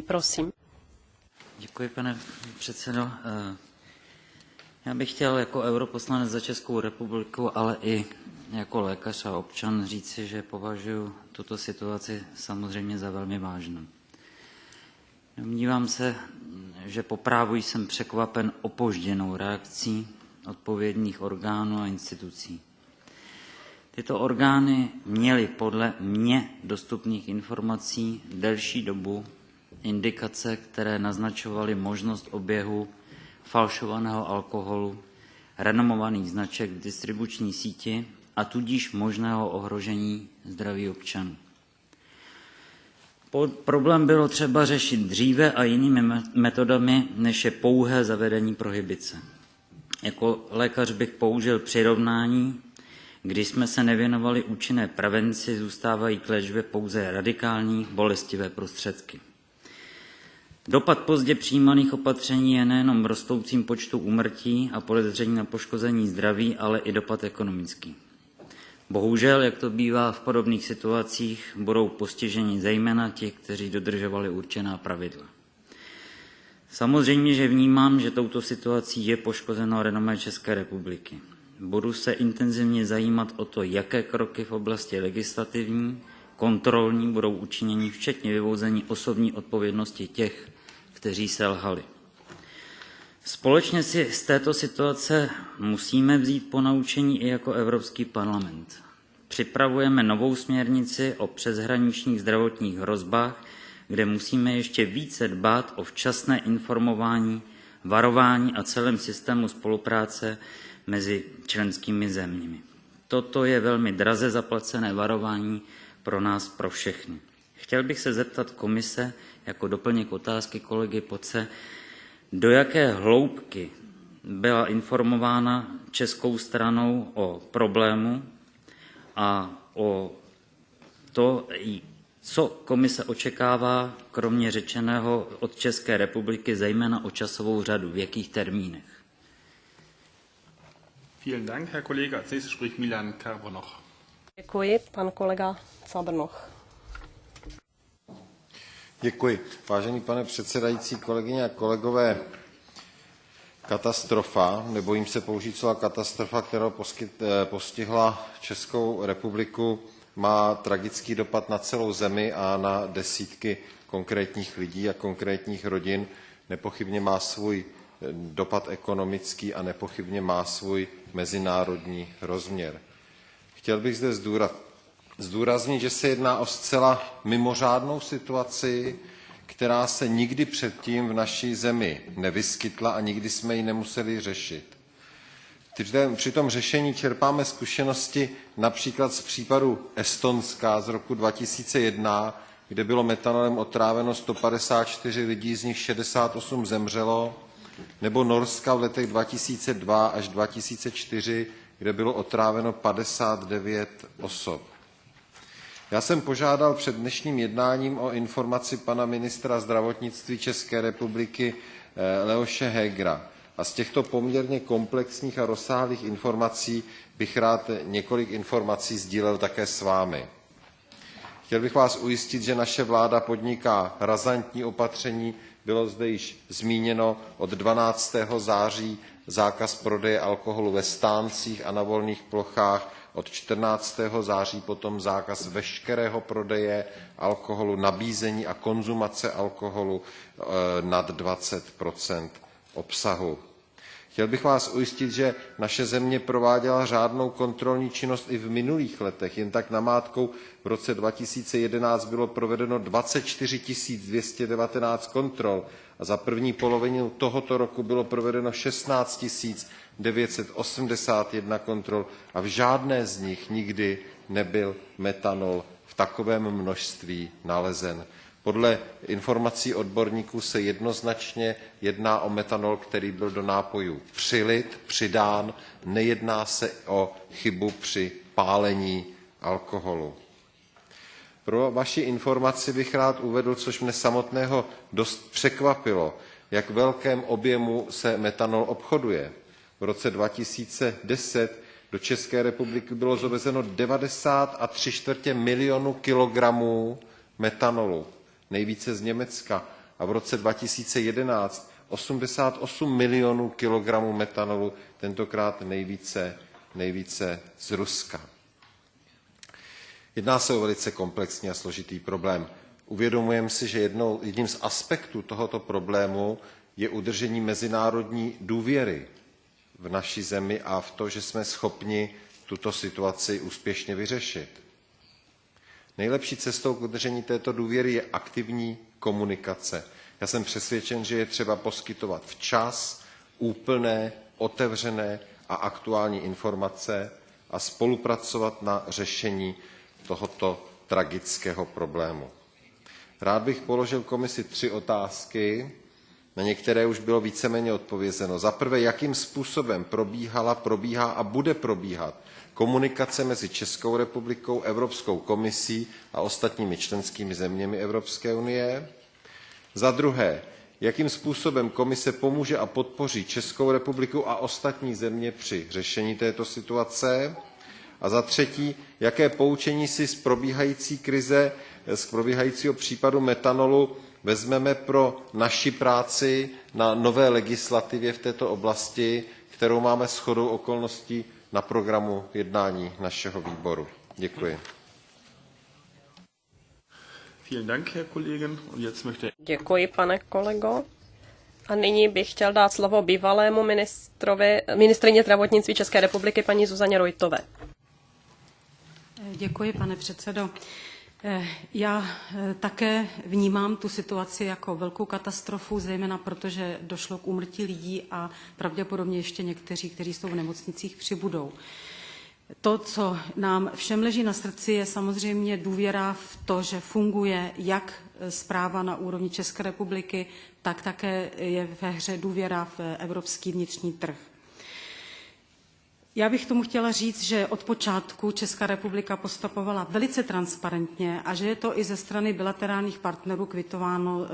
Prosím. Děkuji, pane předsedo. Já bych chtěl jako europoslanec za Českou republiku, ale i jako lékař a občan říci, že považuji tuto situaci samozřejmě za velmi vážnou. Domnívám se, že po právu jsem překvapen opožděnou reakcí odpovědných orgánů a institucí. Tyto orgány měly podle mně dostupných informací delší dobu indikace, které naznačovaly možnost oběhu falšovaného alkoholu, renomovaných značek v distribuční síti a tudíž možného ohrožení zdraví občanů. Problém bylo třeba řešit dříve a jinými metodami, než je pouhé zavedení prohibice. Jako lékař bych použil přirovnání, když jsme se nevěnovali účinné prevenci, zůstávají k léčbě pouze radikální, bolestivé prostředky. Dopad pozdě přijímaných opatření je nejenom v rostoucím počtu úmrtí a podezření na poškození zdraví, ale i dopad ekonomický. Bohužel, jak to bývá v podobných situacích, budou postiženi zejména ti, kteří dodržovali určená pravidla. Samozřejmě, že vnímám, že touto situací je poškozeno renomé České republiky. Budu se intenzivně zajímat o to, jaké kroky v oblasti legislativní, kontrolní budou učiněni, včetně vyvození osobní odpovědnosti těch, kteří selhali. Společně si z této situace musíme vzít ponaučení i jako Evropský parlament. Připravujeme novou směrnici o přeshraničních zdravotních hrozbách, kde musíme ještě více dbát o včasné informování, varování a celém systému spolupráce mezi členskými zeměmi. Toto je velmi draze zaplacené varování pro nás, pro všechny. Chtěl bych se zeptat komise, jako doplněk otázky kolegy Poce, do jaké hloubky byla informována českou stranou o problému a o to, co komise očekává, kromě řečeného od České republiky, zejména o časovou řadu, v jakých termínech. Vielen Dank, Herr Kollege. Als nächstes spricht Milan Cabrnoch. Děkuji, pan kolega Cabrnoch. Děkuji. Vážený pane předsedající, kolegyně a kolegové, katastrofa, nebojím se použít slova katastrofa, která postihla Českou republiku, má tragický dopad na celou zemi a na desítky konkrétních lidí a konkrétních rodin. Nepochybně má svůj dopad ekonomický a nepochybně má svůj mezinárodní rozměr. Chtěl bych zde zdůraznit, že se jedná o zcela mimořádnou situaci, která se nikdy předtím v naší zemi nevyskytla a nikdy jsme ji nemuseli řešit. Při tom řešení čerpáme zkušenosti například z případu Estonska z roku 2001, kde bylo metanolem otráveno 154 lidí, z nich 68 zemřelo, nebo Norska v letech 2002 až 2004, kde bylo otráveno 59 osob. Já jsem požádal před dnešním jednáním o informaci pana ministra zdravotnictví České republiky Leoše Hegera. A z těchto poměrně komplexních a rozsáhlých informací bych rád několik informací sdílel také s vámi. Chtěl bych vás ujistit, že naše vláda podniká razantní opatření. Bylo zde již zmíněno od 12. září zákaz prodeje alkoholu ve stáncích a na volných plochách, od 14. září potom zákaz veškerého prodeje alkoholu, nabízení a konzumace alkoholu nad 20 % obsahu. Chtěl bych vás ujistit, že naše země prováděla řádnou kontrolní činnost i v minulých letech. Jen tak namátkou v roce 2011 bylo provedeno 24 219 kontrol a za první polovinu tohoto roku bylo provedeno 16 981 kontrol a v žádné z nich nikdy nebyl metanol v takovém množství nalezen. Podle informací odborníků se jednoznačně jedná o metanol, který byl do nápojů přilit, přidán, nejedná se o chybu při pálení alkoholu. Pro vaši informaci bych rád uvedl, což mne samotného dost překvapilo, jak velkém objemu se metanol obchoduje. V roce 2010 do České republiky bylo dovezeno 90,75 milionu kilogramů metanolu. Nejvíce z Německa a v roce 2011 88 milionů kilogramů metanolu, tentokrát nejvíce z Ruska. Jedná se o velice komplexní a složitý problém. Uvědomujeme si, že jedním z aspektů tohoto problému je udržení mezinárodní důvěry v naší zemi a v to, že jsme schopni tuto situaci úspěšně vyřešit. Nejlepší cestou k udržení této důvěry je aktivní komunikace. Já jsem přesvědčen, že je třeba poskytovat včas, úplné, otevřené a aktuální informace a spolupracovat na řešení tohoto tragického problému. Rád bych položil komisi 3 otázky, na některé už bylo víceméně odpovězeno. Za prvé, jakým způsobem probíhá a bude probíhat komunikace mezi Českou republikou, Evropskou komisí a ostatními členskými zeměmi Evropské unie. Za druhé, jakým způsobem komise pomůže a podpoří Českou republiku a ostatní země při řešení této situace. A za třetí, jaké poučení si z probíhající krize, z probíhajícího případu metanolu vezmeme pro naši práci na nové legislativě v této oblasti, kterou máme shodou okolností na programu jednání našeho výboru. Děkuji. Děkuji, pane kolego. A nyní bych chtěl dát slovo bývalému ministryni zdravotnictví České republiky paní Zuzaně Rojtové. Děkuji, pane předsedo. Já také vnímám tu situaci jako velkou katastrofu, zejména protože došlo k úmrtí lidí a pravděpodobně ještě někteří, kteří jsou v nemocnicích, přibudou. To, co nám všem leží na srdci, je samozřejmě důvěra v to, že funguje jak správa na úrovni České republiky, tak také je ve hře důvěra v evropský vnitřní trh. Já bych tomu chtěla říct, že od počátku Česká republika postupovala velice transparentně a že je to i ze strany bilaterálních partnerů kvitováno